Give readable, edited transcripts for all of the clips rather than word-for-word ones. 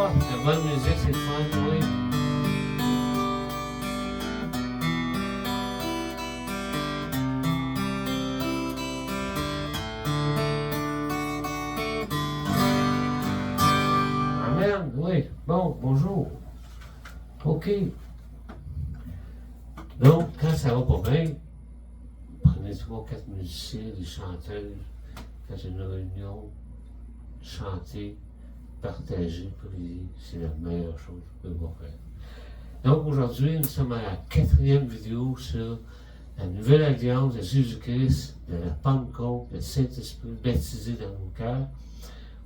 Ah, la bonne musique, c'est le fun, oui. Amen, oui. Bon, bonjour. OK. Donc, quand ça va pas bien, prenez 3-4 musiciens, des chanteuses, faites une réunion, chantez, partagez, priez. C'est la meilleure chose que vous pouvez faire. Donc, aujourd'hui, nous sommes à la 4e vidéo sur la nouvelle alliance de Jésus-Christ, de la Pentecôte, le Saint-Esprit baptisé dans nos cœurs.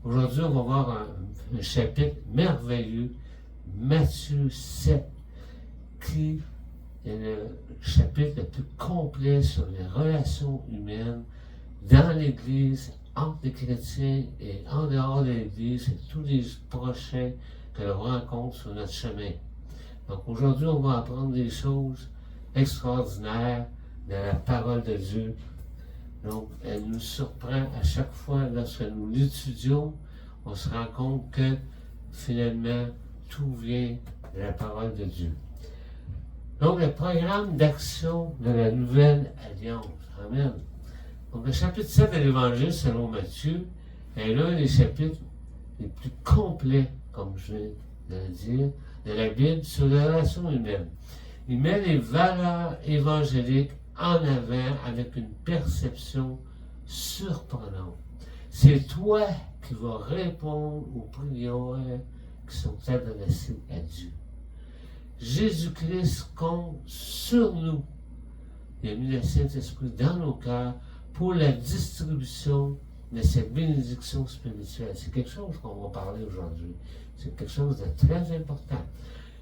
Aujourd'hui, on va voir un chapitre merveilleux, Matthieu 7, qui est le chapitre le plus complet sur les relations humaines dans l'Église, entre les chrétiens et en dehors de l'Église, et tous les prochains que l'on rencontre sur notre chemin. Donc aujourd'hui, on va apprendre des choses extraordinaires de la parole de Dieu. Donc, elle nous surprend à chaque fois lorsque nous l'étudions, on se rend compte que finalement, tout vient de la parole de Dieu. Donc, le programme d'action de la Nouvelle Alliance. Amen. Donc, le chapitre 7 de l'Évangile selon Matthieu est l'un des chapitres les plus complets, comme je viens de le dire, de la Bible sur les relations humaines. Il met les valeurs évangéliques en avant avec une perception surprenante. C'est toi qui vas répondre aux prières qui sont adressées à Dieu. Jésus-Christ compte sur nous. Il a mis le Saint-Esprit dans nos cœurs pour la distribution de cette bénédiction spirituelle. C'est quelque chose qu'on va parler aujourd'hui. C'est quelque chose de très important.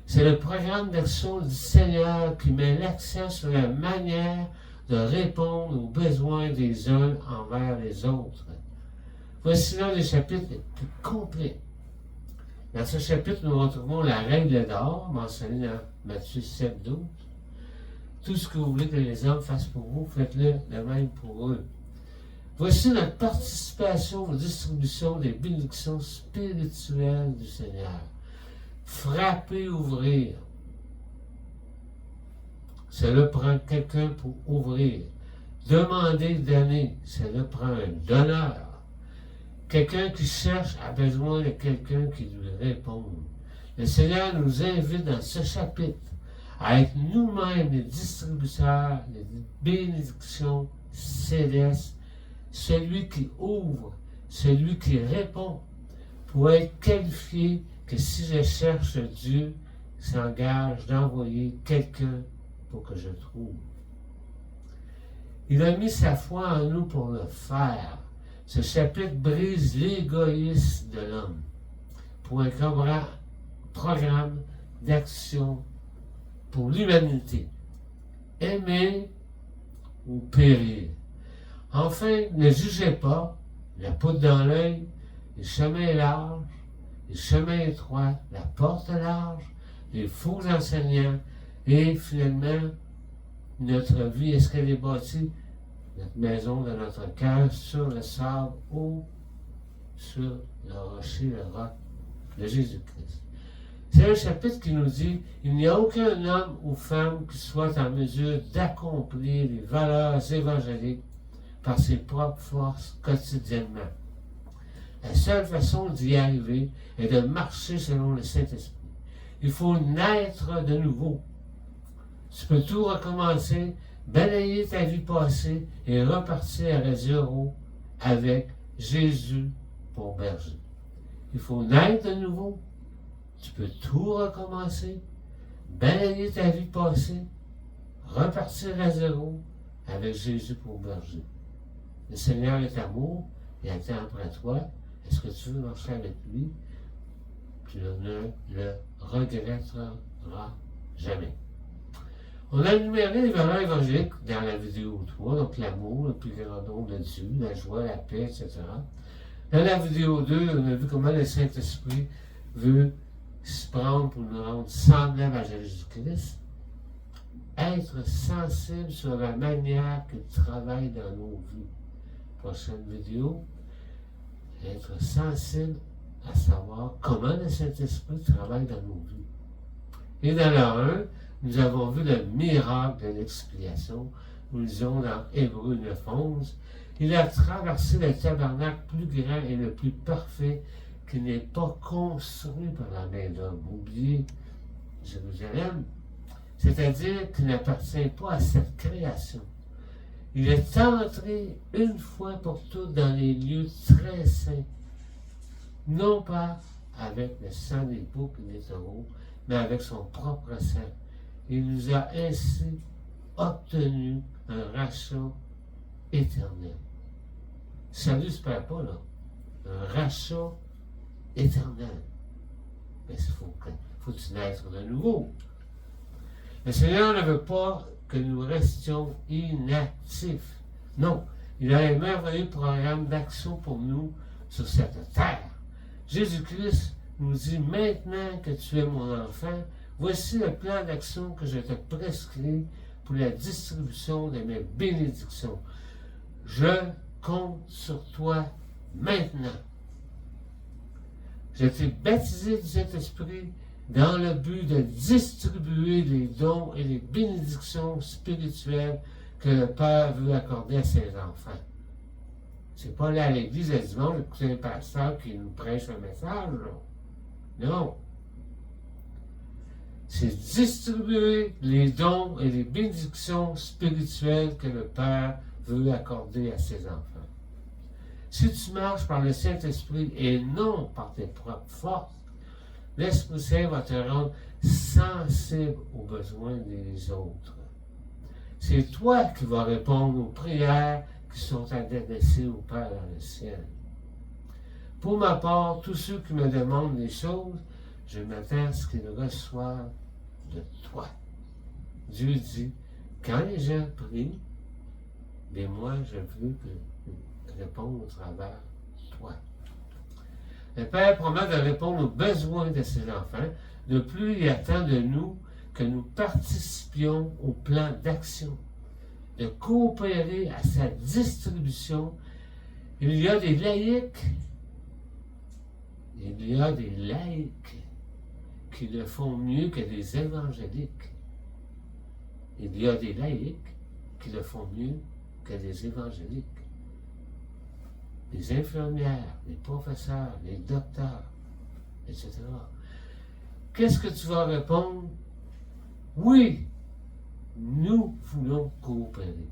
C'est le programme d'action du Seigneur qui met l'accent sur la manière de répondre aux besoins des uns envers les autres. Voici l'un des chapitres les plus complets. Dans ce chapitre, nous retrouvons la règle d'or, mentionnée dans Matthieu 7, 12. Tout ce que vous voulez que les hommes fassent pour vous, faites-le de même pour eux. Voici notre participation aux distributions des bénédictions spirituelles du Seigneur. Frapper, ouvrir. Cela prend quelqu'un pour ouvrir. Demander, donner. Cela prend un donneur. Quelqu'un qui cherche a besoin de quelqu'un qui lui réponde. Le Seigneur nous invite dans ce chapitre à être nous-mêmes les distributeurs des bénédictions célestes, celui qui ouvre, celui qui répond, pour être qualifié que si je cherche Dieu, il s'engage d'envoyer quelqu'un pour que je trouve. Il a mis sa foi en nous pour le faire. Ce chapitre brise l'égoïsme de l'homme pour un programme d'action pour l'humanité. Aimer ou périr. Enfin, ne jugez pas, la poudre dans l'œil, le chemin est large, le chemin étroit, la porte large, les faux enseignants, et finalement, notre vie, est-ce qu'elle est bâtie, notre maison de notre cœur, sur le sable ou sur le rocher, le roc de Jésus-Christ. C'est un chapitre qui nous dit, il n'y a aucun homme ou femme qui soit en mesure d'accomplir les valeurs évangéliques par ses propres forces quotidiennement. La seule façon d'y arriver est de marcher selon le Saint-Esprit. Il faut naître de nouveau. Tu peux tout recommencer, balayer ta vie passée et repartir à zéro avec Jésus pour berger. Il faut naître de nouveau. Tu peux tout recommencer, balayer ta vie passée, repartir à zéro avec Jésus pour berger. Le Seigneur est amour, il attend après toi. Est-ce que tu veux marcher avec lui? Tu ne le regretteras jamais. On a énuméré les valeurs évangéliques dans la vidéo 3, donc l'amour, le plus grand don de Dieu, la joie, la paix, etc. Dans la vidéo 2, on a vu comment le Saint-Esprit veut se prendre pour nous rendre semblables à Jésus-Christ. Être sensible sur la manière qu'il travaille dans nos vies. Prochaine vidéo, être sensible à savoir comment le Saint-Esprit travaille dans nos vies. Et dans le 1, nous avons vu le miracle de l'expiation. Nous lisons dans Hébreux 9:11. Il a traversé le tabernacle plus grand et le plus parfait qui n'est pas construit par la main d'homme. Oubliez Jérusalem, c'est-à-dire qu'il n'appartient pas à cette création. Il est entré une fois pour toutes dans les lieux très saints, non pas avec le sang des boucs et des taureaux, mais avec son propre sang. Il nous a ainsi obtenu un rachat éternel. Salut ne se perd pas, là. Un rachat éternel. Mais il faut-tu naître de nouveau? Le Seigneur ne veut pas que nous restions inactifs. Non, il a un merveilleux programme d'action pour nous sur cette terre. Jésus-Christ nous dit, maintenant que tu es mon enfant, voici le plan d'action que je te prescris pour la distribution de mes bénédictions. Je compte sur toi maintenant. Je t'ai baptisé du Saint-Esprit dans le but de distribuer les dons et les bénédictions spirituelles que le Père veut accorder à ses enfants. C'est pas aller à l'église le dimanche, écouter un pasteur qui nous prêche un message, là. Non. C'est distribuer les dons et les bénédictions spirituelles que le Père veut accorder à ses enfants. Si tu marches par le Saint-Esprit et non par tes propres forces, l'Esprit Saint va te rendre sensible aux besoins des autres. C'est toi qui vas répondre aux prières qui sont adressées au Père dans le ciel. Pour ma part, tous ceux qui me demandent des choses, je m'attends à ce qu'ils reçoivent de toi. Dieu dit, quand les gens prient, mais moi, je veux répondre au travers de toi. Le Père promet de répondre aux besoins de ses enfants. De plus, il attend de nous que nous participions au plan d'action, de coopérer à sa distribution. Il y a des laïcs qui le font mieux que des évangéliques. Il y a des laïcs qui le font mieux que des évangéliques. Les infirmières, les professeurs, les docteurs, etc. Qu'est-ce que tu vas répondre? Oui, nous voulons coopérer.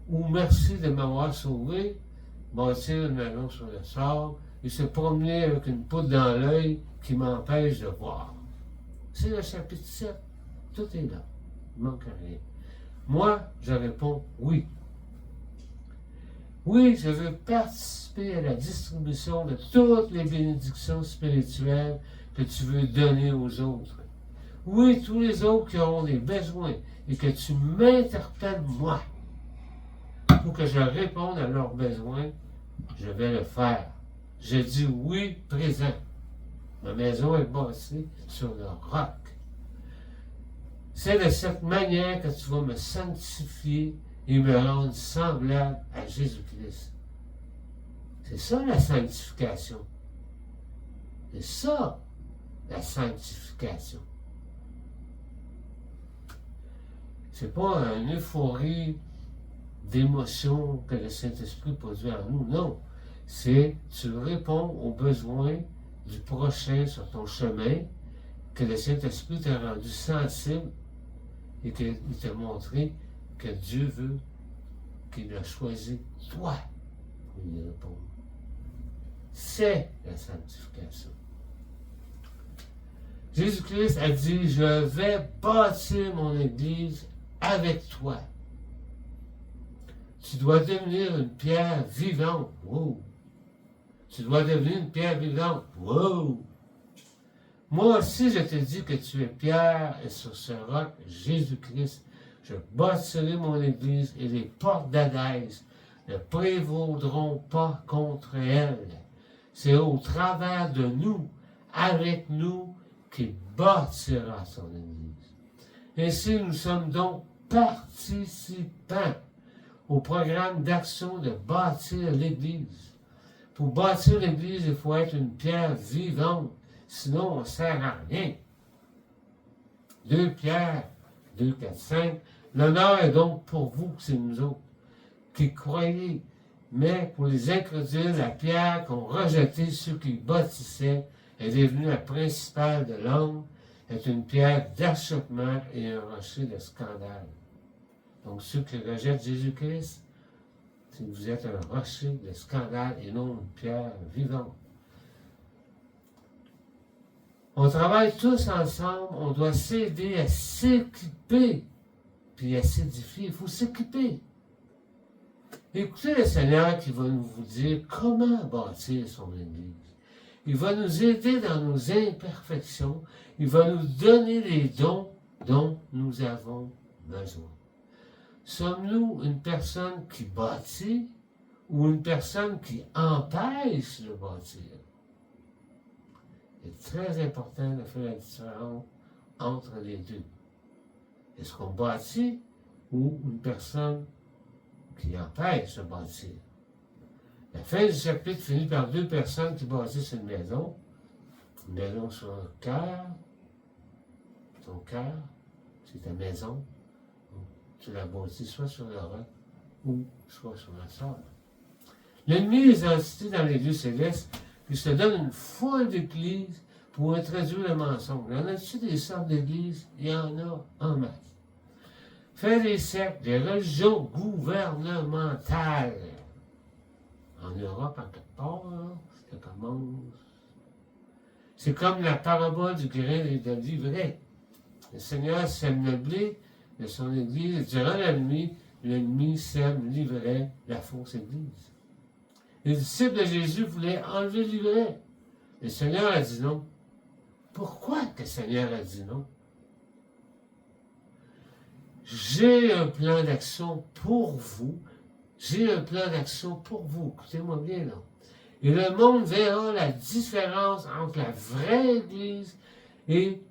Ou merci de m'avoir sauvé, bâtir une maison sur le sable et se promener avec une poudre dans l'œil qui m'empêche de voir. C'est le chapitre 7. Tout est là. Il ne manque rien. Moi, je réponds oui. Oui, je veux participer à la distribution de toutes les bénédictions spirituelles que tu veux donner aux autres. Oui, tous les autres qui auront des besoins et que tu m'interpelles moi pour que je réponde à leurs besoins, je vais le faire. Je dis oui présent. Ma maison est bâtie sur le roc. C'est de cette manière que tu vas me sanctifier et me rendre semblable à Jésus-Christ. C'est ça la sanctification. C'est ça la sanctification. C'est pas une euphorie d'émotion que le Saint-Esprit produit en nous, non. C'est tu réponds aux besoins du prochain sur ton chemin, que le Saint-Esprit t'a rendu sensible et qu'il t'a montré que Dieu veut qu'il a choisi toi pour y répondre. C'est la sanctification. Jésus-Christ a dit, je vais bâtir mon Église avec toi. Tu dois devenir une pierre vivante. Wow. Tu dois devenir une pierre vivante. Wow. Moi aussi, je te dis que tu es pierre et sur ce roc, Jésus-Christ, je bâtirai mon Église et les portes d'Hadès ne prévaudront pas contre elle. C'est au travers de nous, avec nous, qu'il bâtira son Église. Ainsi, nous sommes donc participants au programme d'action de bâtir l'Église. Pour bâtir l'Église, il faut être une pierre vivante, sinon on ne sert à rien. 2 Pierre 2, 4, 5. L'honneur est donc pour vous, c'est nous autres, qui croyez. Mais pour les incrédules, la pierre qu'ont rejetée ceux qui bâtissaient est devenue la principale de l'homme, est une pierre d'achoppement et un rocher de scandale. Donc ceux qui rejettent Jésus-Christ, vous êtes un rocher de scandale et non une pierre vivante. On travaille tous ensemble, on doit s'aider à s'équiper, puis à s'édifier. Il faut s'équiper. Écoutez le Seigneur qui va vous dire comment bâtir son Église. Il va nous aider dans nos imperfections. Il va nous donner les dons dont nous avons besoin. Sommes-nous une personne qui bâtit ou une personne qui empêche de bâtir? C'est très important de faire la différence entre les deux. Est-ce qu'on bâtit ou une personne qui empêche de bâtir? La fin du chapitre finit par 2 personnes qui bâtissent une maison sur le cœur. Ton cœur, c'est ta maison. Tu la bâtis soit sur le roc ou soit sur la sable. L'ennemi des entités dans les lieux célestes, il se donne une foule d'églises pour introduire le mensonge. Il y en a-tu des sortes d'églises? Il y en a en masse. Faire des sectes, des religions gouvernementales. En Europe, en quelque part, là, ça commence. C'est comme la parabole du grain et de l'ivraie. Le Seigneur sème le blé de son Église, et durant la nuit, l'ennemi sème l'ivraie, la fausse Église. Les disciples de Jésus voulaient enlever l'ivraie. Le Seigneur a dit non. Pourquoi que le Seigneur a dit non? J'ai un plan d'action pour vous. J'ai un plan d'action pour vous. Écoutez-moi bien, là. Et le monde verra la différence entre la vraie Église et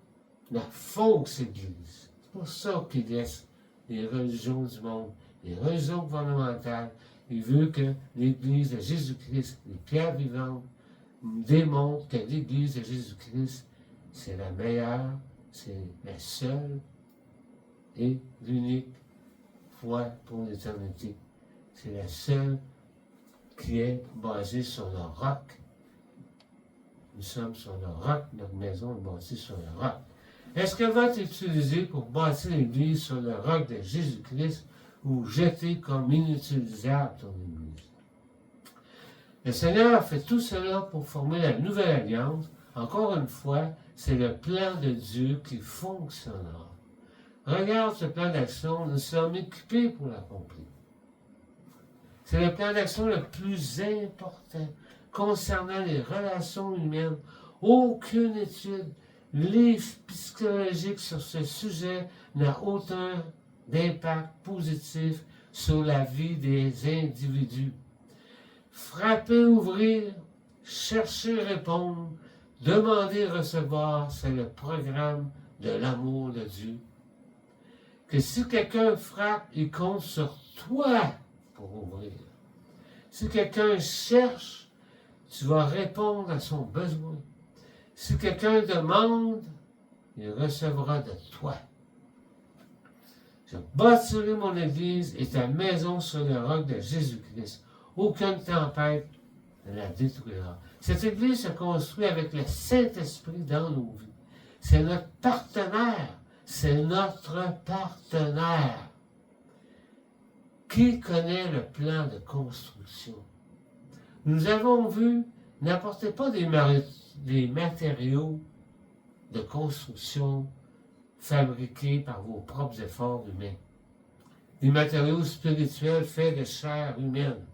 la fausse Église. C'est pour ça qu'il laisse les religions du monde, les religions gouvernementales. Il veut que l'Église de Jésus-Christ, les pierres vivantes, démontrent que l'Église de Jésus-Christ, c'est la meilleure, c'est la seule et l'unique foi pour l'éternité. C'est la seule qui est basée sur le roc. Nous sommes sur le roc, notre maison est bâtie sur le roc. Est-ce qu'elle va être utilisée pour bâtir l'Église sur le roc de Jésus-Christ ou jetée comme inutilisable ton Église? Le Seigneur a fait tout cela pour former la nouvelle alliance. Encore une fois, c'est le plan de Dieu qui fonctionnera. Regarde ce plan d'action, nous sommes équipés pour l'accomplir. C'est le plan d'action le plus important concernant les relations humaines. Aucune étude, livre psychologique sur ce sujet n'a aucun d'impact positif sur la vie des individus. Frapper, ouvrir, chercher, répondre, demander, recevoir, c'est le programme de l'amour de Dieu. Que si quelqu'un frappe, il compte sur toi pour ouvrir. Si quelqu'un cherche, tu vas répondre à son besoin. Si quelqu'un demande, il recevra de toi. Je bâtirai mon Église et ta maison sur le roc de Jésus-Christ. Aucune tempête ne la détruira. Cette Église se construit avec le Saint-Esprit dans nos vies. C'est notre partenaire. C'est notre partenaire. Qui connaît le plan de construction? Nous avons vu, n'apportez pas des matériaux de construction fabriqués par vos propres efforts humains. Des matériaux spirituels faits de chair humaine.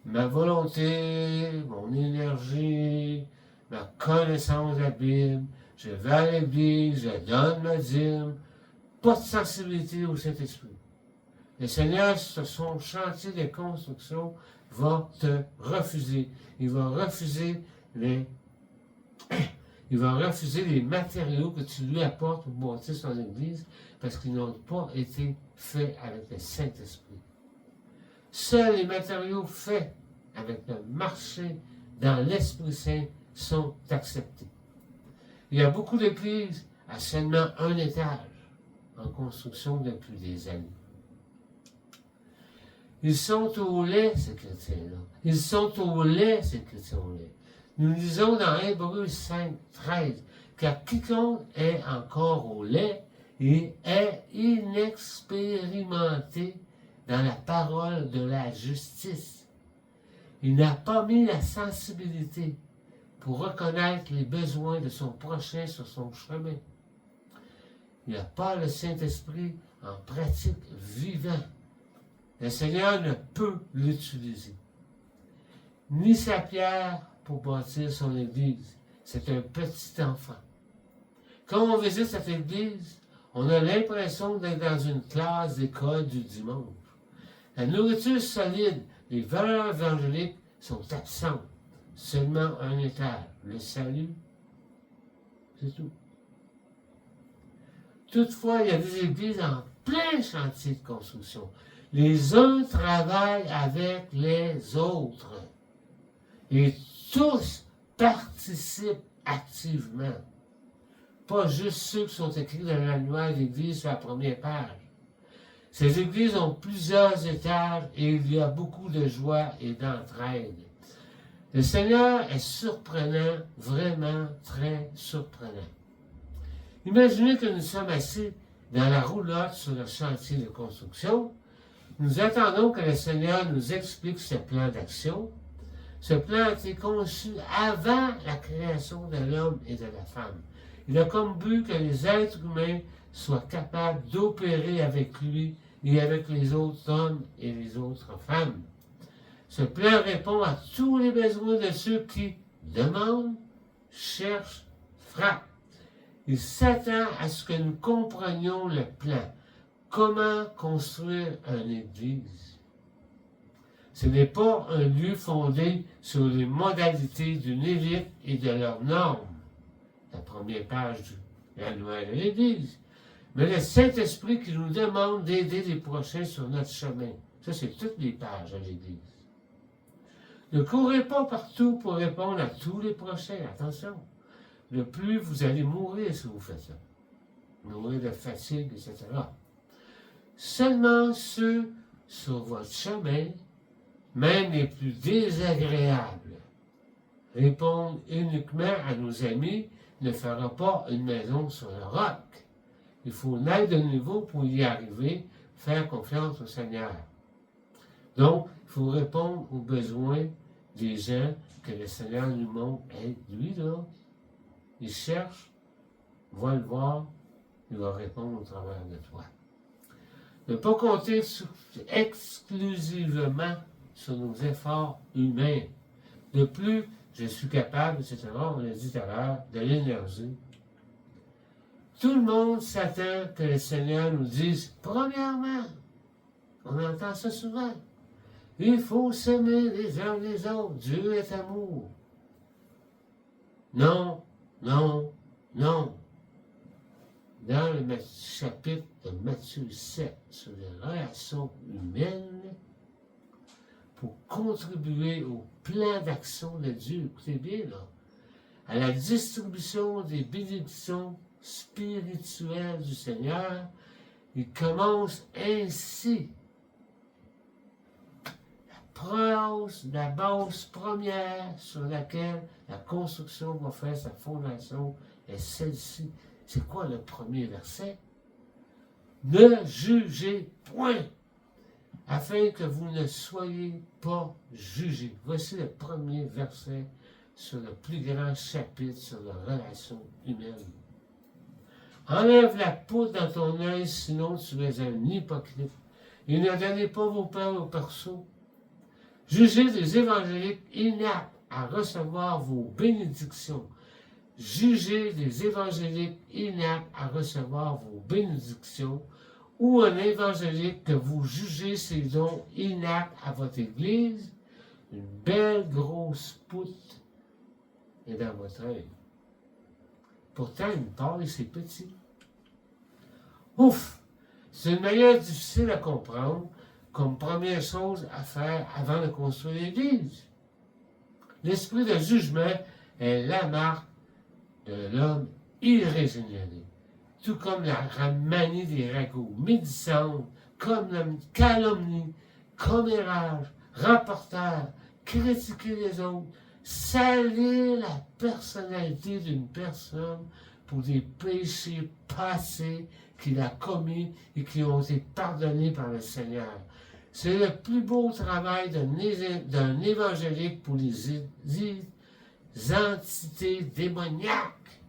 Ma volonté, mon énergie, ma connaissance de la Bible, je vais à l'église, je donne ma dîme, pas de sensibilité au Saint-Esprit. Le Seigneur, sur son chantier de construction, va te refuser. Il va refuser les matériaux que tu lui apportes pour bâtir son Église parce qu'ils n'ont pas été faits avec le Saint-Esprit. Seuls les matériaux faits avec le marché dans l'Esprit Saint sont acceptés. Il y a beaucoup d'églises à seulement un étage en construction depuis des années. Ils sont au lait, ces chrétiens-là. Ils sont au lait, ces chrétiens au lait. Nous lisons dans Hébreux 5, 13, car quiconque est encore au lait et est inexpérimenté dans la parole de la justice. Il n'a pas mis la sensibilité pour reconnaître les besoins de son prochain sur son chemin. Il n'a pas le Saint-Esprit en pratique vivant. Le Seigneur ne peut l'utiliser. Ni sa pierre pour bâtir son Église. C'est un petit enfant. Quand on visite cette Église, on a l'impression d'être dans une classe d'école du dimanche. La nourriture solide, les valeurs évangéliques sont absentes. Seulement un étage. Le salut, c'est tout. Toutefois, il y a des églises en plein chantier de construction. Les uns travaillent avec les autres. Et tous participent activement. Pas juste ceux qui sont écrits dans l'annuaire d'église sur la première page. Ces églises ont plusieurs étages et il y a beaucoup de joie et d'entraide. Le Seigneur est surprenant, vraiment très surprenant. Imaginez que nous sommes assis dans la roulotte sur le chantier de construction. Nous attendons que le Seigneur nous explique ce plan d'action. Ce plan a été conçu avant la création de l'homme et de la femme. Il a comme but que les êtres humains soient capables d'opérer avec lui et avec les autres hommes et les autres femmes. Ce plan répond à tous les besoins de ceux qui demandent, cherchent, frappent. Il s'attend à ce que nous comprenions le plan. Comment construire une église? Ce n'est pas un lieu fondé sur les modalités d'une élite et de leurs normes. La première page de l'annuaire de l'Église. Mais le Saint-Esprit qui nous demande d'aider les prochains sur notre chemin. Ça, c'est toutes les pages de l'Église. Ne courez pas partout pour répondre à tous les prochains. Attention. Le plus vous allez mourir si vous faites ça. Mourir de fatigue, etc. Seulement ceux sur votre chemin, même les plus désagréables, répondre uniquement à nos amis ne fera pas une maison sur le roc. Il faut naître de nouveau pour y arriver, faire confiance au Seigneur. Donc, il faut répondre aux besoins des gens que le Seigneur nous montre. Hey, lui, là, il cherche, va le voir, il va répondre au travers de toi. Ne pas compter exclusivement sur nos efforts humains. De plus, je suis capable, etc., on l'a dit tout à l'heure, de l'énergie. Tout le monde s'attend que le Seigneur nous dise, premièrement, on entend ça souvent, il faut s'aimer les uns les autres, Dieu est amour. Non, non, non. Dans le chapitre de Matthieu 7 sur les relations humaines, pour contribuer au plan d'action de Dieu, écoutez bien, là, à la distribution des bénédictions spirituelles du Seigneur, il commence ainsi. La base première sur laquelle la construction va faire sa fondation est celle-ci. C'est quoi le premier verset? Ne jugez point, afin que vous ne soyez pas jugés. Voici le premier verset sur le plus grand chapitre sur les relations humaines. Enlève la poudre dans ton œil, sinon tu es un hypocrite. Et ne donnez pas vos pères au perso. Jugez des évangéliques inaptes à recevoir vos bénédictions. Jugez des évangéliques inaptes à recevoir vos bénédictions, ou un évangélique que vous jugez ses dons inaptes à votre Église, une belle grosse poutre est dans votre œil. Pourtant, une paille, c'est petit. Ouf! C'est une manière difficile à comprendre comme première chose à faire avant de construire l'Église. L'esprit de jugement est la marque de l'homme irrégénéré. Tout comme la manie des ragots, médisante, calomnie, commérage, rapporteur, critiquer les autres, salir la personnalité d'une personne pour des péchés passés qu'il a commis et qui ont été pardonnés par le Seigneur. C'est le plus beau travail d'un évangélique pour les entités démoniaques.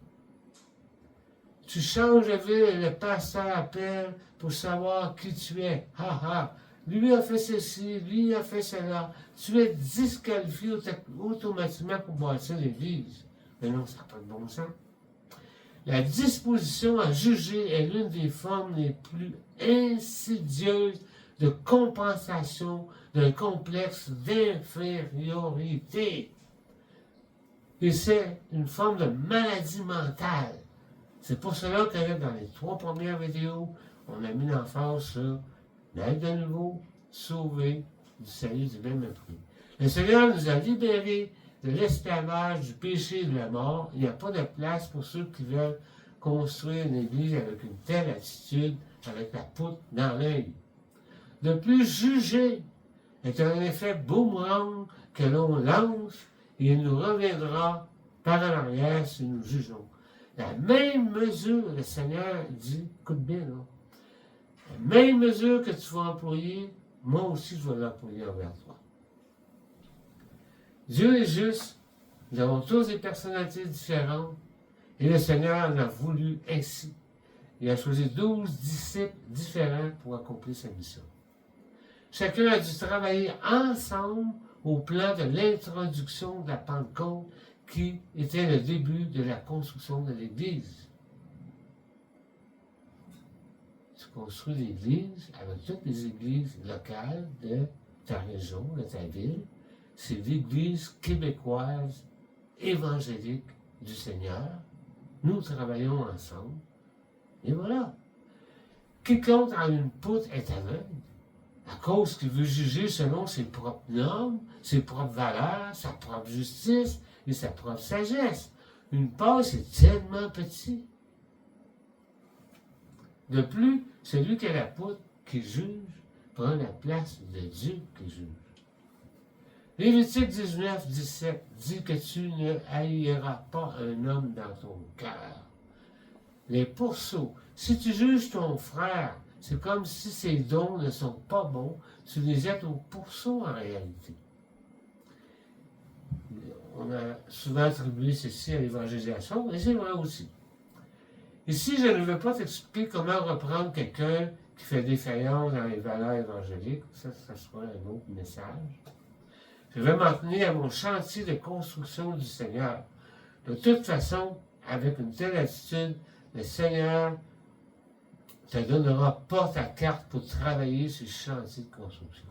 Tu changes de ville et le pasteur appelle pour savoir qui tu es. Ha ha! Lui a fait ceci, lui a fait cela. Tu es disqualifié automatiquement pour bâtir l'église. Mais non, ça n'a pas de bon sens. La disposition à juger est l'une des formes les plus insidieuses de compensation d'un complexe d'infériorité. Et c'est une forme de maladie mentale. C'est pour cela que dans les 3 premières vidéos, on a mis l'emphase sur naître de nouveau, sauver, du salut du bien mépris. Le Seigneur nous a libérés de l'esclavage, du péché et de la mort. Il n'y a pas de place pour ceux qui veulent construire une église avec une telle attitude, avec la poutre dans l'œil. De plus, juger est un effet boomerang que l'on lance et il nous reviendra par en arrière si nous jugeons. La même mesure, le Seigneur dit, écoute bien, là, la même mesure que tu vas employer, moi aussi je vais l'employer envers toi. Dieu est juste, nous avons tous des personnalités différentes, et le Seigneur en a voulu ainsi. Il a choisi 12 disciples différents pour accomplir sa mission. Chacun a dû travailler ensemble au plan de l'introduction de la Pentecôte, qui était le début de la construction de l'Église. Tu construis l'Église avec toutes les églises locales de ta région, de ta ville. C'est l'Église québécoise évangélique du Seigneur. Nous travaillons ensemble. Et voilà. Quiconque a une poutre est aveugle, à cause qu'il veut juger selon ses propres normes, ses propres valeurs, sa propre justice et sa propre sagesse. Une passe est tellement petit. De plus, celui qui a la poutre qui juge prend la place de Dieu qui juge. Lévitique 19, 17 dit que tu ne haïras pas un homme dans ton cœur. Les pourceaux. Si tu juges ton frère, c'est comme si ses dons ne sont pas bons, tu les jettes au pourceau en réalité. On a souvent attribué ceci à l'évangélisation, et c'est vrai aussi. Ici, je ne veux pas t'expliquer comment reprendre quelqu'un qui fait défaillance dans les valeurs évangéliques, ça sera un autre message. Je vais m'en tenir à mon chantier de construction du Seigneur. De toute façon, avec une telle attitude, le Seigneur ne te donnera pas ta carte pour travailler sur le chantier de construction.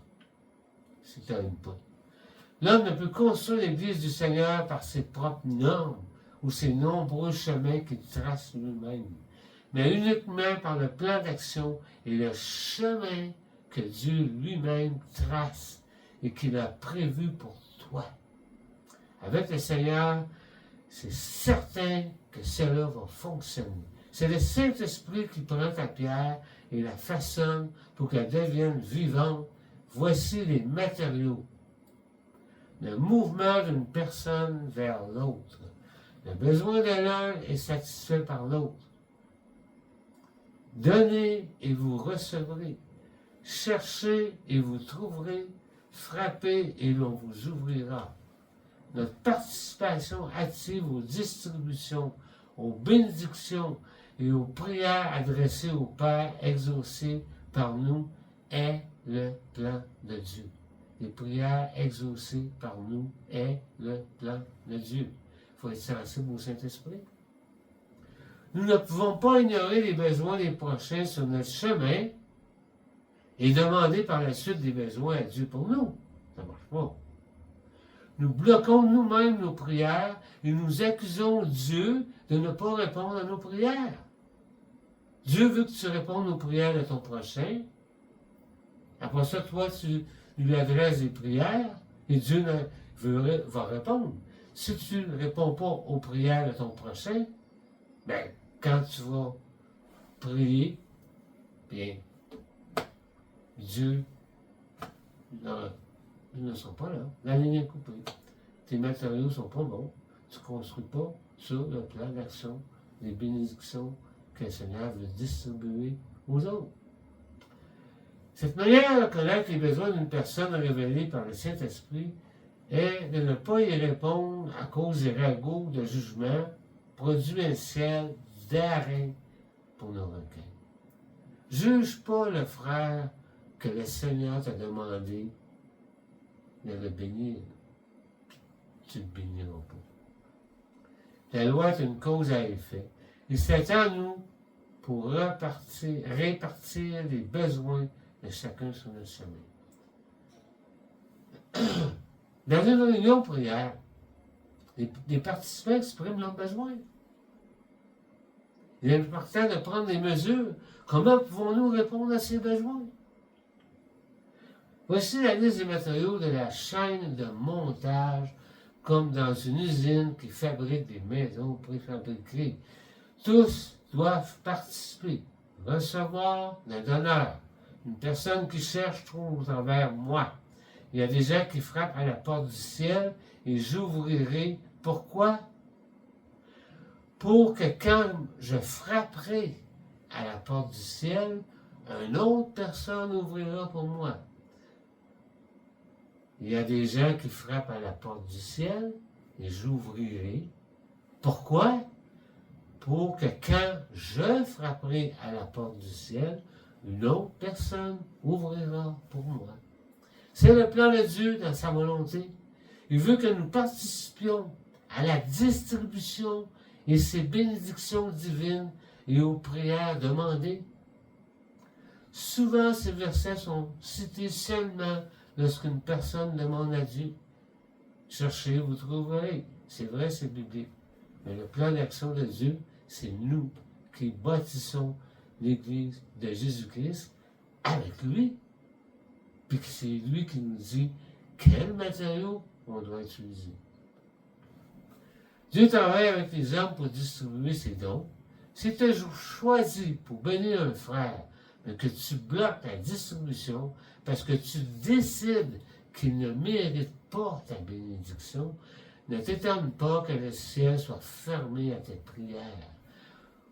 Si tu as une poutre. L'homme ne peut construire l'Église du Seigneur par ses propres normes ou ses nombreux chemins qu'il trace lui-même, mais uniquement par le plan d'action et le chemin que Dieu lui-même trace et qu'il a prévu pour toi. Avec le Seigneur, c'est certain que cela va fonctionner. C'est le Saint-Esprit qui prend ta pierre et la façonne pour qu'elle devienne vivante. Voici les matériaux. Le mouvement d'une personne vers l'autre. Le besoin de l'un est satisfait par l'autre. Donnez et vous recevrez. Cherchez et vous trouverez. Frappez et l'on vous ouvrira. Notre participation active aux distributions, aux bénédictions et aux prières adressées au Père exaucées par nous est le plan de Dieu. Les prières exaucées par nous est le plan de Dieu. Il faut être sensible au Saint-Esprit. Nous ne pouvons pas ignorer les besoins des prochains sur notre chemin et demander par la suite des besoins à Dieu pour nous. Ça ne marche pas. Nous bloquons nous-mêmes nos prières et nous accusons Dieu de ne pas répondre à nos prières. Dieu veut que tu répondes aux prières de ton prochain. Après ça, toi, tu lui adresses des prières et Dieu va répondre. Si tu ne réponds pas aux prières de ton prochain, ben, quand tu vas prier, bien, Dieu, ils ne sont pas là. La ligne est coupée. Tes matériaux ne sont pas bons. Tu ne construis pas sur le plan d'action des bénédictions que le Seigneur veut distribuer aux autres. Cette manière de connaître les besoins d'une personne révélée par le Saint-Esprit est de ne pas y répondre à cause des ragots de jugement, produit un ciel d'arrêt pour nos requêtes. Juge pas le frère que le Seigneur t'a demandé de le bénir. Tu ne le béniras pas. La loi est une cause à effet. Il s'attend à nous pour répartir les besoins de chacun sur notre chemin. Dans une réunion de prière, les participants expriment leurs besoins. Il est important de prendre des mesures. Comment pouvons-nous répondre à ces besoins? Voici la liste des matériaux de la chaîne de montage, comme dans une usine qui fabrique des maisons préfabriquées. Tous doivent participer, recevoir le donneur. Une personne qui cherche trouve au travers moi. Il y a des gens qui frappent à la porte du ciel et j'ouvrirai. Pourquoi? Pour que quand je frapperai à la porte du ciel, une autre personne ouvrira pour moi. Il y a des gens qui frappent à la porte du ciel et j'ouvrirai. Pourquoi? Pour que quand je frapperai à la porte du ciel, une autre personne ouvrira pour moi. C'est le plan de Dieu dans sa volonté. Il veut que nous participions à la distribution et ses bénédictions divines et aux prières demandées. Souvent, ces versets sont cités seulement lorsqu'une personne demande à Dieu. Cherchez, vous trouverez. C'est vrai, c'est biblique. Mais le plan d'action de Dieu, c'est nous qui bâtissons l'Église de Jésus-Christ avec lui. Puis c'est lui qui nous dit quels matériaux on doit utiliser. Dieu travaille avec les hommes pour distribuer ses dons. Si tu as choisi pour bénir un frère, mais que tu bloques la distribution parce que tu décides qu'il ne mérite pas ta bénédiction, ne t'étonne pas que le ciel soit fermé à tes prières.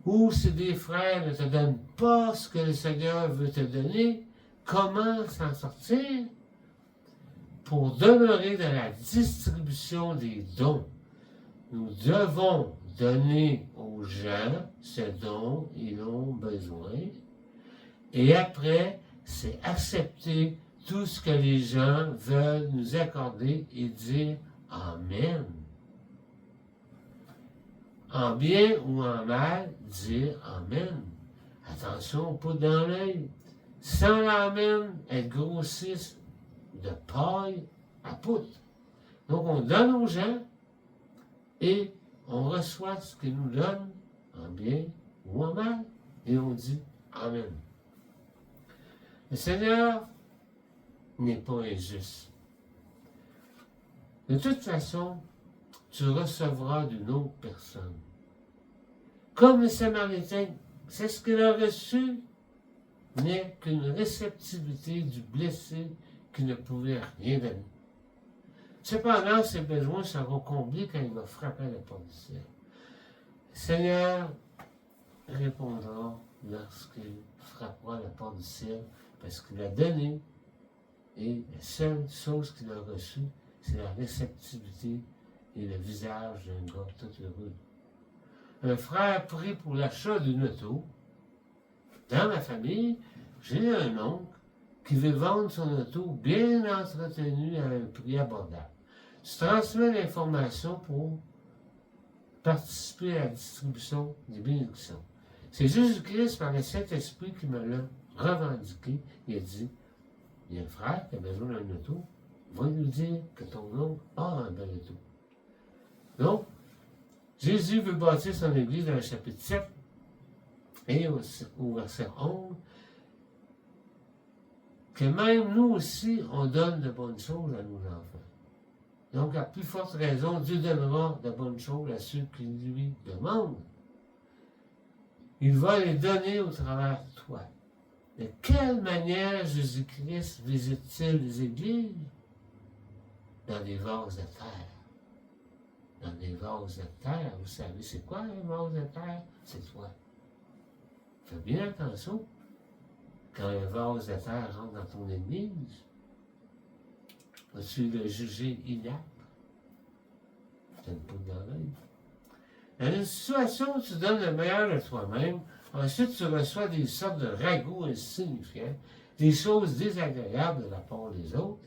Ou si des frères ne te donnent pas ce que le Seigneur veut te donner, comment s'en sortir? Pour demeurer dans la distribution des dons, nous devons donner aux gens ce dont ils ont besoin. Et après, c'est accepter tout ce que les gens veulent nous accorder et dire Amen. En bien ou en mal, dire Amen. Attention, pas dans l'œil. Sans l'Amen, elle grossisse de paille à poutre. Donc, on donne aux gens et on reçoit ce qu'ils nous donnent en bien ou en mal. Et on dit Amen. Le Seigneur n'est pas injuste. De toute façon, tu recevras d'une autre personne. Comme le Samaritain, c'est ce qu'il a reçu, n'est qu'une réceptivité du blessé qui ne pouvait rien donner. Cependant, ses besoins seront comblés quand il va frapper à la porte du ciel. Le Seigneur répondra lorsqu'il frappera à la porte du ciel, parce qu'il a donné, et la seule chose qu'il a reçue, c'est la réceptivité et le visage d'un gars tout heureux. Un frère prie pour l'achat d'une auto. Dans ma famille, j'ai un oncle qui veut vendre son auto bien entretenue à un prix abordable. Tu transmets l'information pour participer à la distribution des bénédictions. C'est Jésus-Christ par le Saint-Esprit qui me l'a revendiqué. Il a dit, il y a un frère qui a besoin d'un auto, va lui dire que ton oncle a un bel auto. Donc, Jésus veut bâtir son Église dans le chapitre 7 et au verset 11, que même nous aussi, on donne de bonnes choses à nos enfants. Donc, à plus forte raison, Dieu donnera de bonnes choses à ceux qui lui demandent. Il va les donner au travers de toi. De quelle manière Jésus-Christ visite-t-il les églises? Dans des vases de terre. Dans des vases de terre, vous savez, c'est quoi un vase de terre? C'est toi. Fais bien attention. Quand un vase de terre rentre dans ton église, vas-tu le juger inapte? T'as une poudre dans l'œil. Dans une situation où tu donnes le meilleur de toi-même, ensuite tu reçois des sortes de ragots insignifiants, des choses désagréables de la part des autres,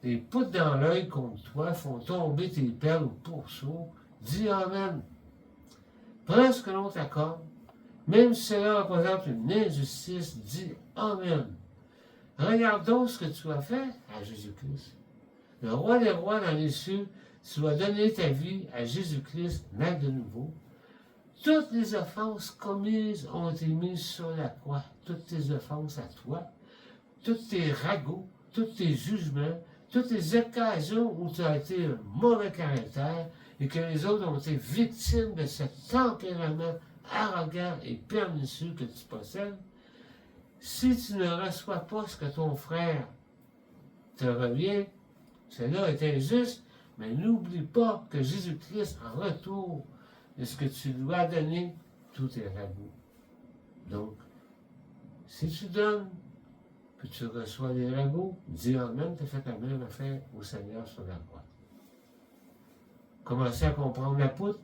des poudres dans l'œil contre toi font tomber tes perles au pourceau, dis Amen. Prends ce que l'on t'accorde, même si cela représente une injustice, dis Amen. Regardons ce que tu as fait à Jésus-Christ. Le roi des rois dans les cieux, tu as donné ta vie à Jésus-Christ, naître de nouveau. Toutes les offenses commises ont été mises sur la croix. Toutes tes offenses à toi, tous tes ragots, tous tes jugements, toutes les occasions où tu as été un mauvais caractère et que les autres ont été victimes de ce tempérament arrogant et pernicieux que tu possèdes, si tu ne reçois pas ce que ton frère te revient, cela est injuste, mais n'oublie pas que Jésus-Christ, en retour de ce que tu lui as donné, tout est ragoût. Donc, si tu donnes, que tu reçois des ragots, dis Amen, tu as fait la même affaire au Seigneur sur la croix. Commencez à comprendre la poutre.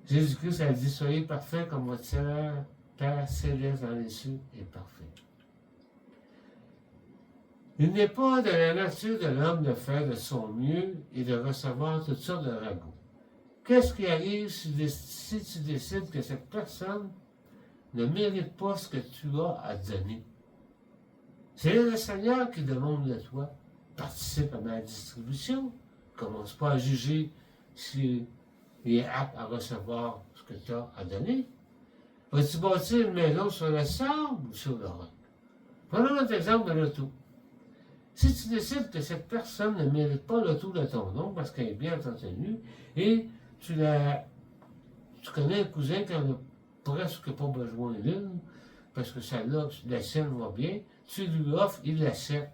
Jésus-Christ a dit, soyez parfaits comme votre Père céleste dans les cieux est parfait. Il n'est pas de la nature de l'homme de faire de son mieux et de recevoir toutes sortes de ragots. Qu'est-ce qui arrive si tu décides que cette personne ne mérite pas ce que tu as à donner? C'est le Seigneur qui demande de toi. Participe à ma distribution. Commence pas à juger s'il est apte à recevoir ce que tu as à donner. Vas-tu bâtir une maison sur le sable ou sur le roc? Prenons notre exemple de l'auto. Si tu décides que cette personne ne mérite pas l'auto de ton nom parce qu'elle est bien entretenue et tu connais un cousin qui en a presque pas besoin d'une parce que celle-là, la sienne va bien, tu lui offres, il l'achète.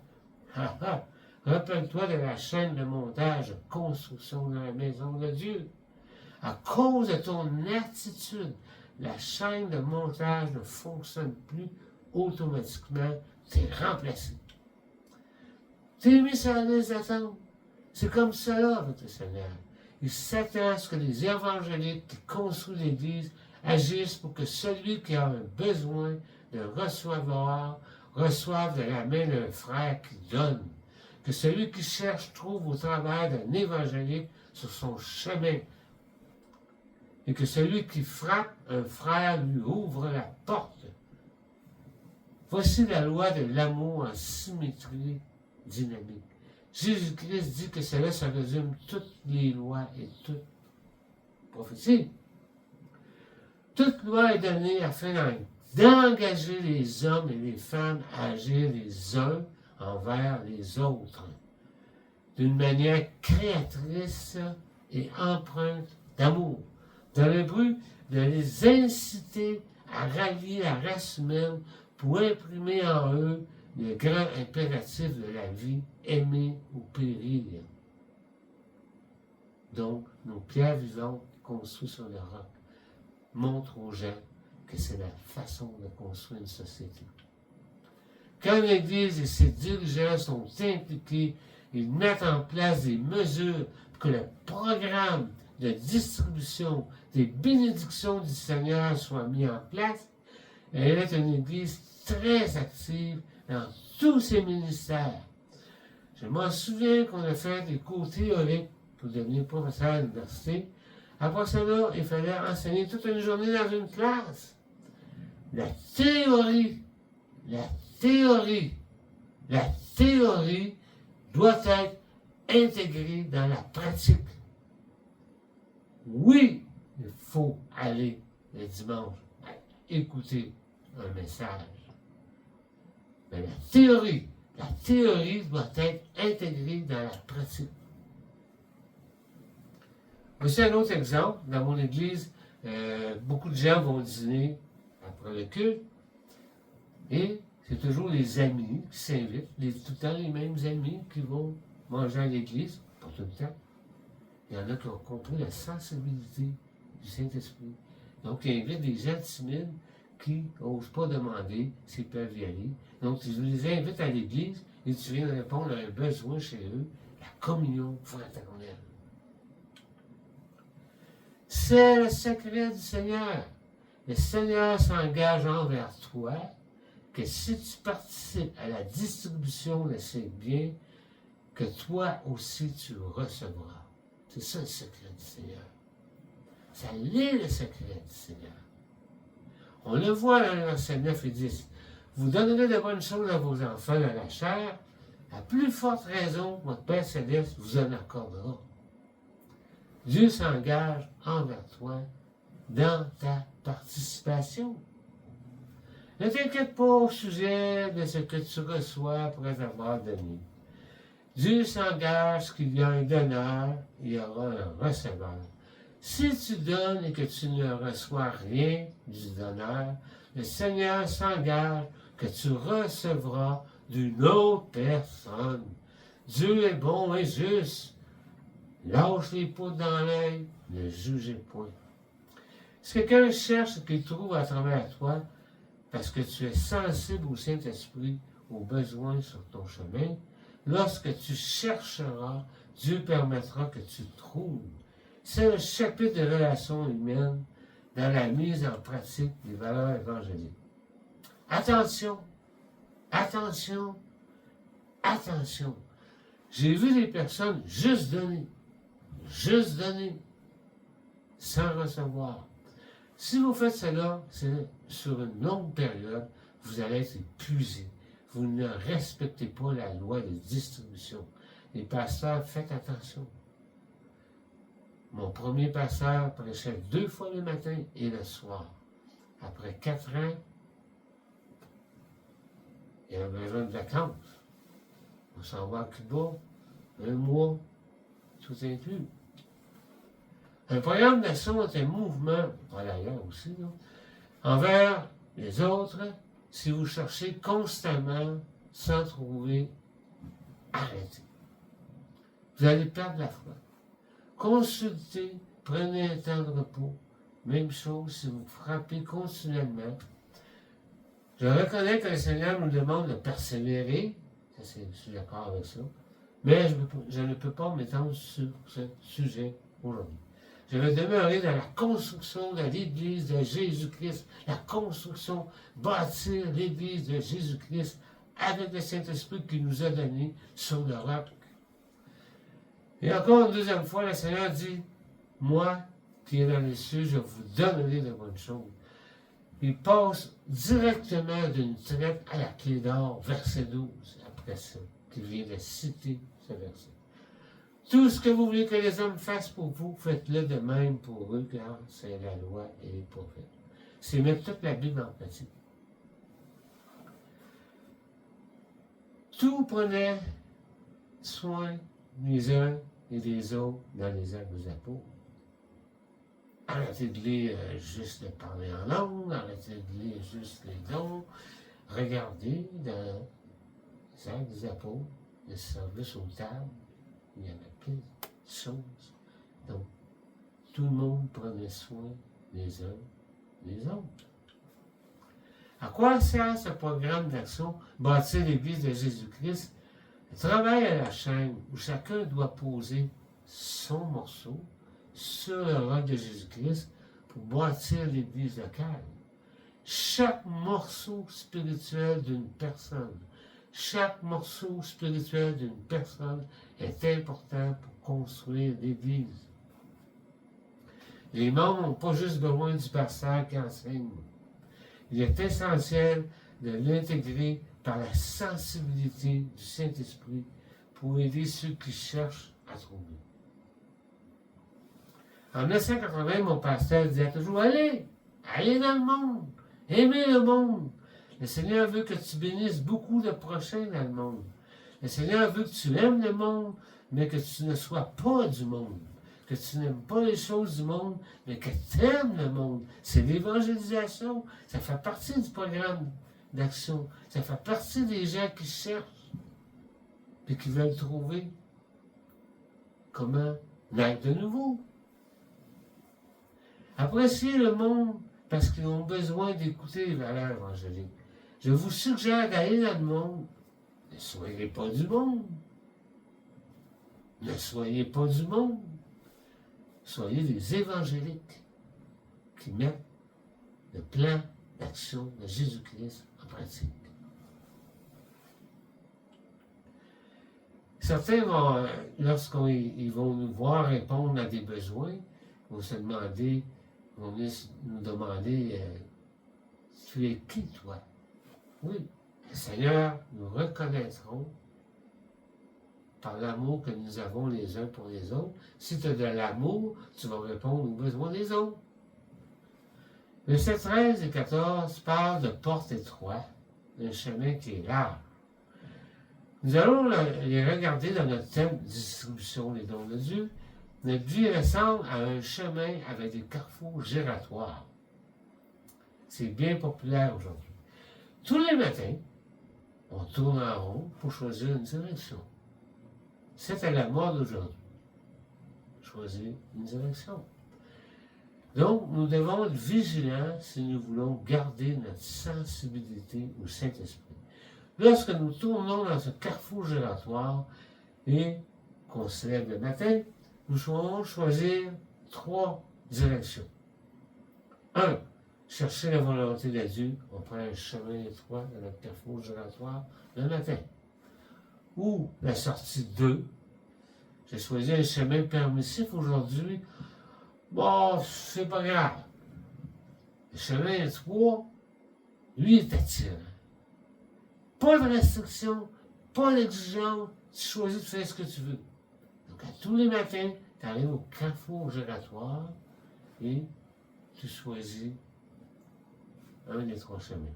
Rappelle-toi de la chaîne de montage, de construction de la maison de Dieu. À cause de ton attitude, la chaîne de montage ne fonctionne plus automatiquement, tu es remplacé. Tu es mis sur la liste d'attente. C'est comme cela avec le Seigneur. Il s'attend à ce que les évangéliques qui construisent l'Église agissent pour que celui qui a un besoin de recevoir reçoive de la main d'un frère qui donne. Que celui qui cherche trouve au travers d'un évangélique sur son chemin. Et que celui qui frappe, un frère lui ouvre la porte. Voici la loi de l'amour en symétrie dynamique. Jésus-Christ dit que cela, ça résume toutes les lois et toutes prophéties. Toute loi est donnée afin d'engager les hommes et les femmes à agir les uns envers les autres d'une manière créatrice et empreinte d'amour, dans le but de les inciter à rallier la race humaine pour imprimer en eux le grand impératif de la vie, aimer ou périr. Donc, nos pierres vivantes construites sur le roc montrent aux gens que c'est la façon de construire une société. Quand l'Église et ses dirigeants sont impliqués, ils mettent en place des mesures pour que le programme de distribution des bénédictions du Seigneur soit mis en place. Elle est une Église très active dans tous ses ministères. Je m'en souviens qu'on a fait des cours théoriques pour devenir professeur à l'université. Après cela, il fallait enseigner toute une journée dans une classe. La théorie doit être intégrée dans la pratique. Oui, il faut aller le dimanche écouter un message. Mais la théorie doit être intégrée dans la pratique. Voici un autre exemple. Dans mon église, beaucoup de gens vont dîner après le culte et c'est toujours les amis qui s'invitent, tout le temps les mêmes amis qui vont manger à l'église, pas tout le temps. Il y en a qui ont compris la sensibilité du Saint-Esprit. Donc, ils invitent des gens timides qui n'osent pas demander s'ils peuvent y aller. Donc, tu les invites à l'église et tu viens répondre à un besoin chez eux, la communion fraternelle. C'est le secret du Seigneur. Le Seigneur s'engage envers toi que si tu participes à la distribution de ses biens, que toi aussi tu recevras. C'est ça le secret du Seigneur. Ça l'est le secret du Seigneur. On le voit dans le verset 9 et 10. Vous donnerez de bonnes choses à vos enfants dans la chair, à plus forte raison, votre Père Céleste vous en accordera. Dieu s'engage envers toi dans ta participation. Ne t'inquiète pas au sujet de ce que tu reçois après avoir donné. Dieu s'engage qu'il y a un donneur, il y aura un receveur. Si tu donnes et que tu ne reçois rien du donneur, le Seigneur s'engage que tu recevras d'une autre personne. Dieu est bon et juste. Lâche les poudres dans l'œil, ne jugez point. Si quelqu'un cherche ce qu'il trouve à travers toi, parce que tu es sensible au Saint-Esprit, aux besoins sur ton chemin, lorsque tu chercheras, Dieu permettra que tu trouves. C'est le chapitre de relations humaines dans la mise en pratique des valeurs évangéliques. Attention, attention, attention. J'ai vu des personnes juste donner, sans recevoir. Si vous faites cela, c'est sur une longue période, vous allez être épuisé. Vous ne respectez pas la loi de distribution. Les pasteurs, faites attention. Mon premier pasteur prêchait 2 fois le matin et le soir. Après 4 ans, il avait besoin de vacances. On s'en va à Cuba, 1 mois, tout inclus. Un programme d'action est un mouvement, pas d'ailleurs aussi, là, envers les autres. Si vous cherchez constamment sans trouver, arrêtez. Vous allez perdre la foi. Consultez, prenez un temps de repos. Même chose si vous frappez continuellement. Je reconnais que le Seigneur nous demande de persévérer, je suis d'accord avec ça, mais je ne peux pas m'étendre sur ce sujet aujourd'hui. Je vais demeurer dans la construction de l'Église de Jésus-Christ, la construction, bâtir l'Église de Jésus-Christ avec le Saint-Esprit qu'il nous a donné sur le roc. Et encore une deuxième fois, le Seigneur dit, moi qui est dans les cieux, je vous donnerai de bonnes choses. Il passe directement d'une traite à la clé d'or, verset 12, après ça, qu'il vient de citer ce verset. Tout ce que vous voulez que les hommes fassent pour vous, faites-le de même pour eux, car c'est la loi et les prophètes. C'est mettre toute la Bible en pratique. Tout prenait soin les uns et des autres dans les actes des apôtres. Arrêtez de lire juste de parler en langue, arrêtez de lire juste les dons. Regardez dans les actes des apôtres, le service aux tables, il y avait plein de choses. Donc, tout le monde prenait soin les uns des autres. À quoi sert ce programme d'action bâtir l'Église de Jésus-Christ? Le travail à la chaîne où chacun doit poser son morceau sur le roc de Jésus-Christ pour bâtir l'Église locale. Chaque morceau spirituel d'une personne, chaque morceau spirituel d'une personne est important pour construire l'Église. Les membres n'ont pas juste besoin du pasteur qui enseigne. Il est essentiel de l'intégrer par la sensibilité du Saint-Esprit pour aider ceux qui cherchent à trouver. En 1980, mon pasteur disait toujours, allez dans le monde, aimez le monde. Le Seigneur veut que tu bénisses beaucoup de prochains dans le monde. Le Seigneur veut que tu aimes le monde, mais que tu ne sois pas du monde. Que tu n'aimes pas les choses du monde, mais que tu aimes le monde. C'est l'évangélisation. Ça fait partie du programme d'action. Ça fait partie des gens qui cherchent et qui veulent trouver comment naître de nouveau. Appréciez le monde parce qu'ils ont besoin d'écouter les valeurs évangéliques. Je vous suggère d'aller dans le monde. Ne soyez pas du monde. Ne soyez pas du monde. Soyez des évangéliques qui mettent le plan d'action de Jésus-Christ en pratique. Certains vont, lorsqu'ils vont nous voir répondre à des besoins, vont nous demander tu es qui toi? Oui, le Seigneur, nous reconnaîtrons par l'amour que nous avons les uns pour les autres. Si tu as de l'amour, tu vas répondre aux besoins des autres. Versets 13 et 14 parlent de porte étroite, d'un chemin qui est large. Nous allons les regarder dans notre thème de distribution des dons de Dieu. Notre vie ressemble à un chemin avec des carrefours giratoires. C'est bien populaire aujourd'hui. Tous les matins, on tourne en rond pour choisir une direction. C'est à la mode aujourd'hui. Choisir une direction. Donc, nous devons être vigilants si nous voulons garder notre sensibilité au Saint-Esprit. Lorsque nous tournons dans ce carrefour giratoire et qu'on se lève le matin, nous pouvons choisir 3 directions. 1. Chercher la volonté de Dieu. On prend un chemin étroit dans notre carrefour giratoire le matin. Ou la sortie 2. J'ai choisi un chemin permissif aujourd'hui. Bon, c'est pas grave. Le chemin 3, lui, est attirant. Pas de restriction, pas d'exigence. Tu choisis de faire ce que tu veux. Donc, tous les matins, tu arrives au carrefour giratoire et tu choisis un des 3 chemins.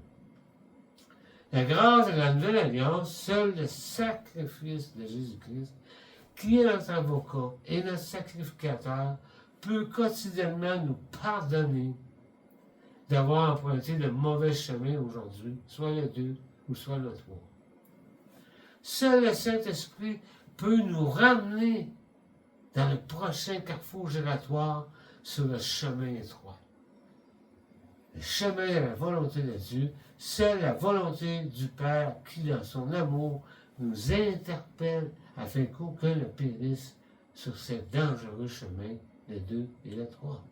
La grâce de la Nouvelle Alliance, seul le sacrifice de Jésus-Christ, qui est notre avocat et notre sacrificateur, peut quotidiennement nous pardonner d'avoir emprunté le mauvais chemin aujourd'hui, soit le 2 ou soit le 3. Seul le Saint-Esprit peut nous ramener dans le prochain carrefour giratoire sur le chemin étroit. Le chemin de la volonté de Dieu, c'est la volonté du Père qui, dans son amour, nous interpelle afin qu'aucun ne périsse sur ces dangereux chemins, les 2 et les 3.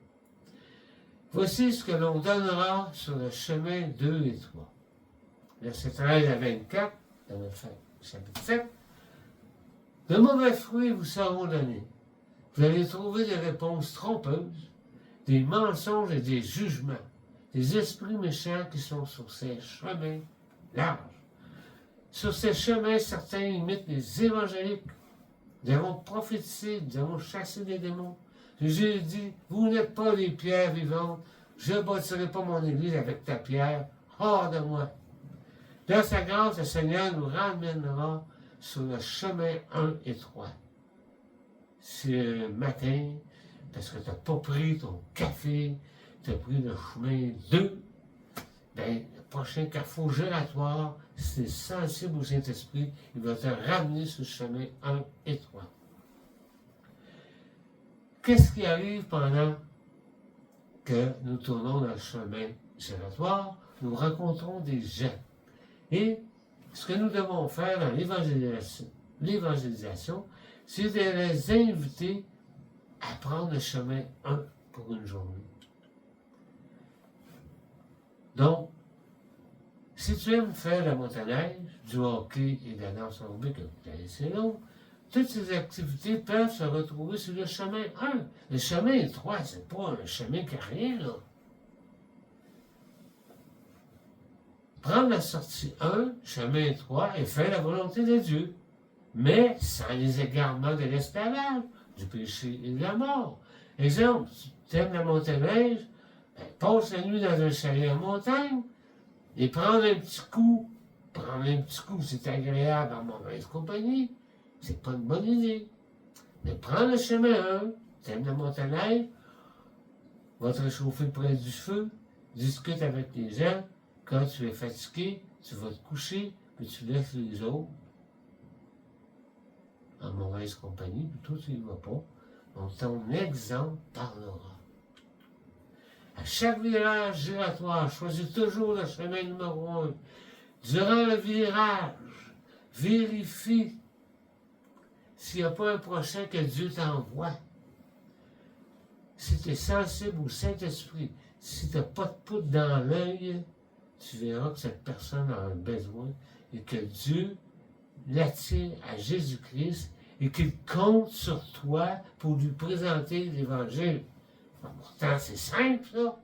Voici ce que l'on donnera sur le chemin 2 et 3. Versets 13 à 24, dans le chapitre 7. De mauvais fruits vous seront donnés. Vous allez trouver des réponses trompeuses, des mensonges et des jugements, des esprits méchants qui sont sur ces chemins larges. Sur ces chemins, certains imitent les évangéliques. Nous avons prophétisé, nous avons chassé des démons. Jésus dit, vous n'êtes pas des pierres vivantes, je ne bâtirai pas mon église avec ta pierre, hors de moi. Dans sa grâce, le Seigneur nous ramènera sur le chemin 1 et 3. Ce matin, parce que tu n'as pas pris ton café, tu as pris le chemin 2, bien, le prochain carrefour giratoire, si tu es sensible au Saint-Esprit, il va te ramener sur le chemin 1 et 3. Qu'est-ce qui arrive pendant que nous tournons dans le chemin giratoire? Nous rencontrons des gens. Et ce que nous devons faire dans l'évangélisation, c'est de les inviter à prendre le chemin 1 pour une journée. Donc, si tu aimes faire la motoneige, du hockey et de la danse aérobique, c'est long, toutes ces activités peuvent se retrouver sur le chemin 1. Le chemin 3, c'est pas un chemin qui n'a rien, là. Prendre la sortie 1, chemin 3, et faire la volonté de Dieu, mais sans les égarements de l'esclavage, du péché et de la mort. Exemple, tu aimes la motoneige, passe la nuit dans un chalet en montagne, et prendre un petit coup prendre un petit coup, c'est agréable en mauvaise compagnie, c'est pas une bonne idée. Mais prends le chemin 1, t'aimes la montagne, va te réchauffer près du feu, discute avec les gens. Quand tu es fatigué, tu vas te coucher, puis tu laisses les autres en mauvaise compagnie, puis toi, tu n'y vas pas. Donc, ton exemple parlera. À chaque virage giratoire, choisis toujours le chemin numéro 1. Durant le virage, vérifie s'il n'y a pas un prochain que Dieu t'envoie. Si tu es sensible au Saint-Esprit, si tu n'as pas de poudre dans l'œil, tu verras que cette personne a un besoin et que Dieu l'attire à Jésus-Christ et qu'il compte sur toi pour lui présenter l'Évangile. Pourtant, c'est simple, ça.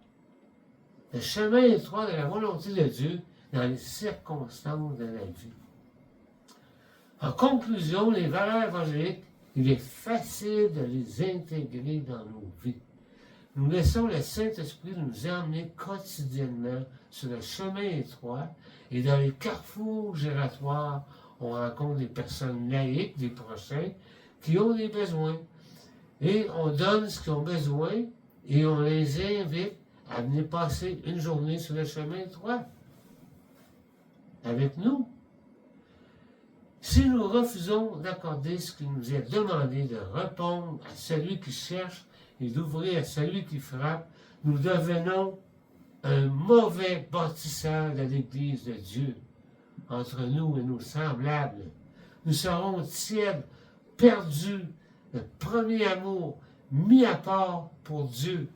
Le chemin étroit de la volonté de Dieu dans les circonstances de la vie. En conclusion, les valeurs évangéliques, il est facile de les intégrer dans nos vies. Nous laissons le Saint-Esprit nous emmener quotidiennement sur le chemin étroit et dans les carrefours giratoires, on rencontre des personnes laïques, des prochains, qui ont des besoins. Et on donne ce qu'ils ont besoin et on les invite à venir passer une journée sur le chemin étroit avec nous. Si nous refusons d'accorder ce qui nous est demandé, de répondre à celui qui cherche et d'ouvrir à celui qui frappe, nous devenons un mauvais bâtisseur de l'Église de Dieu entre nous et nos semblables. Nous serons tièdes, perdus, le premier amour mis à part pour Dieu,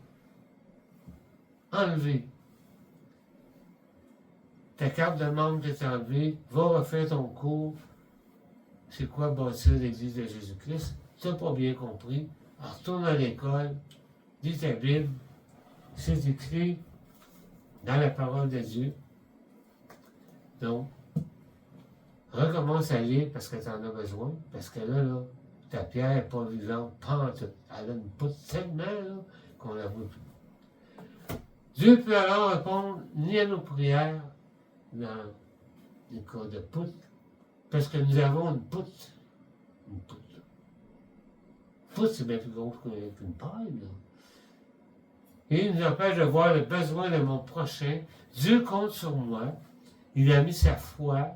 enlevé. Ta carte de membre est enlevée, va refaire ton cours. C'est quoi bâtir l'Église de Jésus-Christ? Tu n'as pas bien compris. Alors, retourne à l'école, lis ta Bible, c'est écrit dans la parole de Dieu. Donc, recommence à lire parce que tu en as besoin, parce que là, ta pierre n'est pas vivante, pas en tout. Elle a une poutre tellement là, qu'on la voit plus. Dieu peut alors répondre ni à nos prières dans les cas de poutre, parce que nous avons une poutre. Une poutre. Une poutre, c'est bien plus gros qu'une paille, là. Et il nous empêche de voir le besoin de mon prochain. Dieu compte sur moi. Il a mis sa foi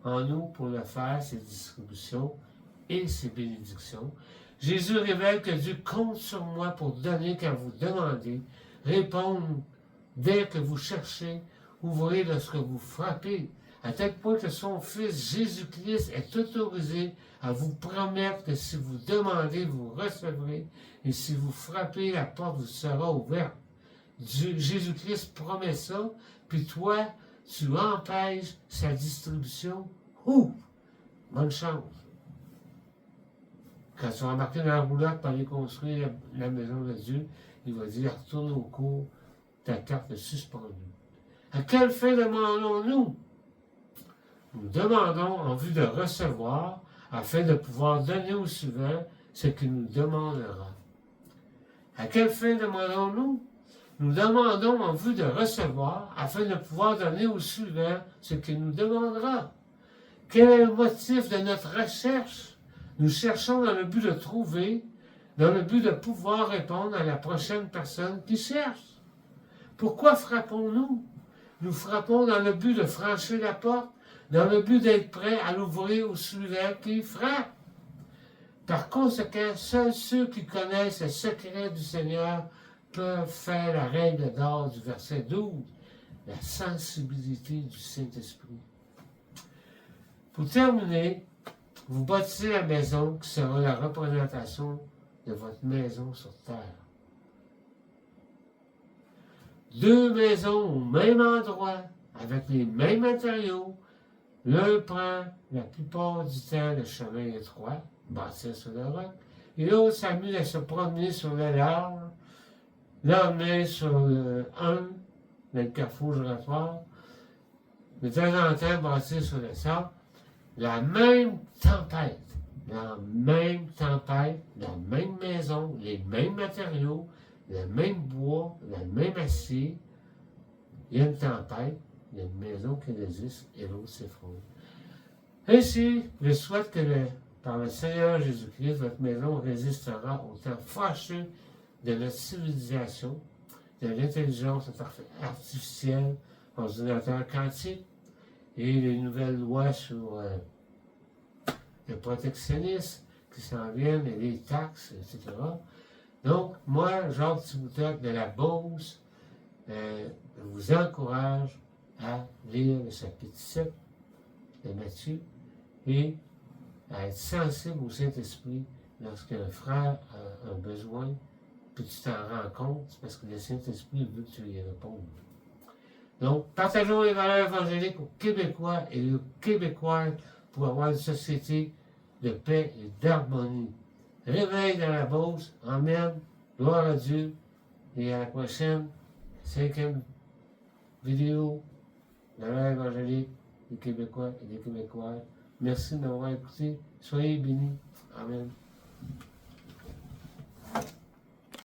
en nous pour le faire, ses distributions et ses bénédictions. Jésus révèle que Dieu compte sur moi pour donner quand vous demandez, répondre dès que vous cherchez, ouvrir lorsque vous frappez, à tel point que son Fils Jésus-Christ est autorisé à vous promettre que si vous demandez, vous recevrez, et si vous frappez, la porte vous sera ouverte. Jésus-Christ promet ça, puis toi, tu empêches sa distribution. Bonne chance. Quand tu vas embarquer dans la roulotte pour aller construire la maison de Dieu, il va dire, retourne au cours, ta carte est suspendue. À quelle fin demandons-nous? Nous demandons en vue de recevoir, afin de pouvoir donner au suivant ce qu'il nous demandera. À quelle fin demandons-nous? Nous demandons en vue de recevoir, afin de pouvoir donner au suivant ce qu'il nous demandera. Quel est le motif de notre recherche? Nous cherchons dans le but de trouver, dans le but de pouvoir répondre à la prochaine personne qui cherche. Pourquoi frappons-nous? Nous frappons dans le but de franchir la porte, dans le but d'être prêt à l'ouvrir au suivant qui frappe. Par conséquent, seuls ceux qui connaissent le secret du Seigneur peuvent faire la règle d'or du verset 12, la sensibilité du Saint-Esprit. Pour terminer, vous bâtissez la maison qui sera la représentation de votre maison sur terre. 2 maisons au même endroit, avec les mêmes matériaux. L'un prend la plupart du temps le chemin étroit, bâtir sur le roc, et l'autre s'amuse à se promener sur le large, l'emmener sur le 1, dans le carrefour giratoire, de temps en temps bâtir sur le sable. La même tempête, la même maison, les mêmes matériaux, le même bois, le même acier. Il y a une tempête, il y a une maison qui résiste et l'autre s'effondre. Ainsi, je souhaite que par le Seigneur Jésus-Christ, votre maison résistera au temps fâcheux de notre civilisation, de l'intelligence artificielle, ordinateur quantique et les nouvelles lois sur le protectionnisme qui s'en viennent et les taxes, etc. Donc, moi, Jacques Thiboutot de la Beauce, je vous encourage à lire le chapitre 7 de Matthieu et à être sensible au Saint-Esprit lorsqu'un frère a un besoin, puis tu t'en rends compte, parce que le Saint-Esprit veut que tu y répondes. Donc, partageons les valeurs évangéliques aux Québécois et aux Québécoises pour avoir une société de paix et d'harmonie. Réveil dans la Beauce, amen, gloire à Dieu, et à la prochaine, 5e vidéo, valeurs évangéliques des Québécois et des Québécoises. Merci de m'avoir écouté. Soyez bénis. Amen.